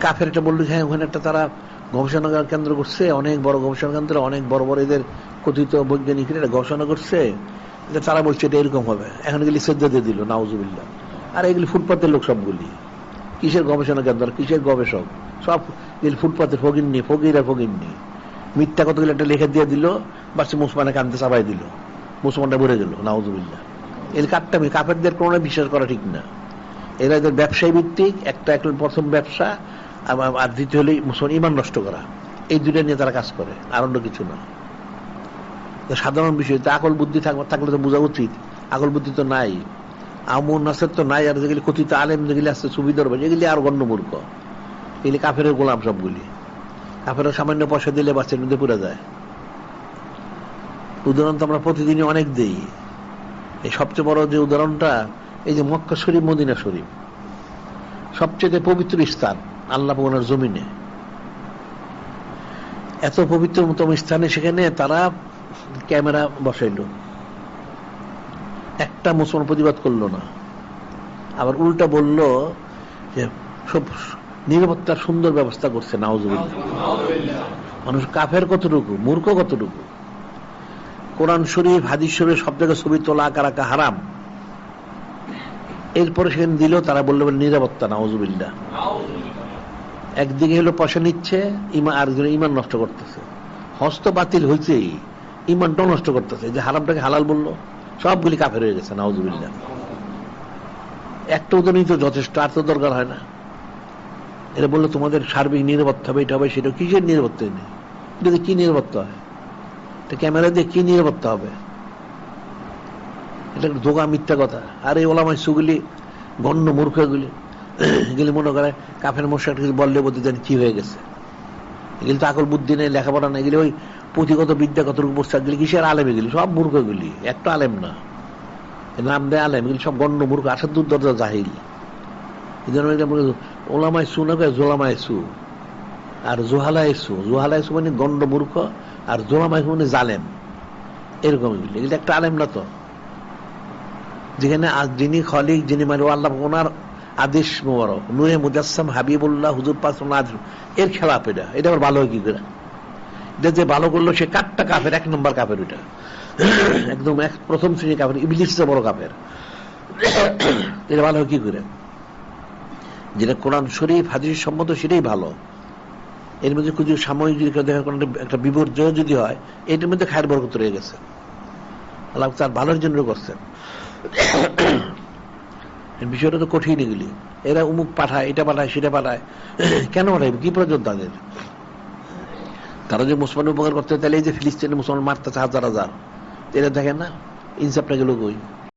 কাফের এটা বললো হ্যাঁ ওখানে একটা তারা গবেষণা কেন্দ্র করছে, অনেক বড় গবেষণা কেন্দ্র, অনেক বড় বড় এদের কথিত বৈজ্ঞানিকরা এটা গবেষণা করছে, তারা বলছে এটা এরকম হবে। এখন এগুলি শ্রদ্ধা দিয়ে দিল নাউজুবিল্লাহ। আর এগুলি ফুটপাতের লোক সবগুলি, কিসের গবেষণা কেন্দ্র, কিসের গবেষক, সব ফুটপাতের ফকিরনি, ফকিরা ফকিরনি। মিথ্যা কতগুলো একটা লেখা দিয়ে দিল, বাচ্চা মুসলমানে কান্দে চাপাই দিল, মুসলমানটা ভরে গেল নাউজুবিল্লাহ। এর কাটটামি, কাফেরদের কোনো বিশ্বাস করা ঠিক না। এরা এদের ব্যবসায়ী ভিত্তিক, একটা প্রথম ব্যবসা, আর দ্বিতীয় হলে মুসলমান ইমান নষ্ট করা, এই দুইটা নিয়ে তারা কাজ করে, আর অন্য কিছু না। সাধারণ বিষয় আকল বুদ্ধি থাকলে তো বোঝা উচিত, আকল বুদ্ধি তো নাই, আমর নাসের তো নাই। আর যেগুলি কথিত আলেম যেগুলি আসছে সুবিধার, এগুলি আর গণ্য মূর্খ, এগুলি কাফের গোলাম সবগুলি। কাফের সামান্য পয়সা দিলে বাচ্চার মধ্যে পুরা যায়। উদাহরণ তো আমরা প্রতিদিনই অনেক দিই। এই সবচেয়ে বড় যে উদাহরণটা, এই যে মক্কা শরীফ, মদিনা শরীফ, সবচেয়ে পবিত্র স্থান আল্লাহ ভগবানের জমিনে, এত পবিত্রতম স্থানে সেখানে তারা ক্যামেরা বসাইল, একটা মুসলমান প্রতিবাদ করলো না। আবার উল্টা বলল যে সব নিরাপত্তার সুন্দর ব্যবস্থা করছে নাউজুবিল্লাহ। মানুষ কাফের কতটুকু, মূর্খ কতটুকু। কোরআন শরীফ, হাদিস শরীফ সব জায়গায় ছবি তোলা আঁকা রাখা হারাম, এরপরে সেখানে দিল, তারা বললো নিরাপত্তা, নাউজুবিল্লাহ। একদিকে হলো পয়সা নিচ্ছে, আর ইমান নষ্ট করতেছে। হস্ত বাতিল হয়েছে, ইমানটাও নষ্ট করতেছে। যে হারামটাকে হালাল বললো, সবগুলি কাফের হয়ে গেছে নাউজুবিল্লাহ। একটা উদাহরণই তো যথেষ্ট, আর তো দরকার হয় না। এরা বললো তোমাদের সার্বিক নিরাপত্তা হবে, এটা হবে, সেটা কিসের নিরাপত্তা নেই? এটা কি নিরাপত্তা হয়? এটা ক্যামেরা দিয়ে কি নিরাপত্তা হবে? এটা ধোকা, মিথ্যা কথা। আর এই ওলামাই সুগুলি, গণ্য মূর্খ এগুলি, এগুলি মনে করে কাফের মশাক বললে বলতে জানি কি হয়ে গেছে। এগুলি তো আকল বুদ্ধি নেই, লেখাপড়া নেই, এগুলি ওই পুঁথিগত বিদ্যা কতটুকু বসছে, এগুলি কিসের আলেম? এগুলি সব মূর্খ, এগুলি একটা আলেম না, নাম দেয় আলেম, এগুলি সব গণ্য মূর্খ, আসাদুর দরজা জাহিল। এই জন্য ওলামাই সু না কয় জোলামাই সু, আর জোহালাই সু। জোহালাই সু মানে গণ্ড মূর্খ, আর জোলামাই সু মানে জালেম, এরকম। এগুলি এগুলি একটা আলেম না তো। যেখানে যিনি খলিক, যিনি মানে আল্লাহ, ওনার আদেশ মোবারক, নূরে মুজাসসাম হাবিবুল্লাহ হুজুর পাক এর খেলাফ এটা। এটা আবার ভালো হয় কি করে? এটা যে ভালো করলো সে কাঠটা কাফের, এক নম্বর কাফের ওইটা, একদম প্রথম শ্রেণী কাফের, ইবলিসের বড় কাফের। এটা ভালো হয় কি করে? যেটা কোরআন শরীফ হাদিস সম্মত সেটাই ভালো। এর মধ্যে কিছু সাময়িক যদি দেখার কোনো একটা বিপর্যয় যদি হয়, এটার মধ্যে খায়ের বরকত রয়ে গেছে, আল্লাহ তার ভালোর জন্য করছেন। বিষয়টা তো কঠিন। এগুলি এরা উমুক পাঠায়, এটা পাঠায়, সেটা পাঠায়, কেন পাঠায়? কি প্রয়োজন তাদের? তারা যে মুসলমান উপকার করতে, তাহলে এই যে ফিলিস্তিনে মুসলমান মারতেছে হাজার হাজার, এটা দেখেন না, ইনসাফটা গেল কই?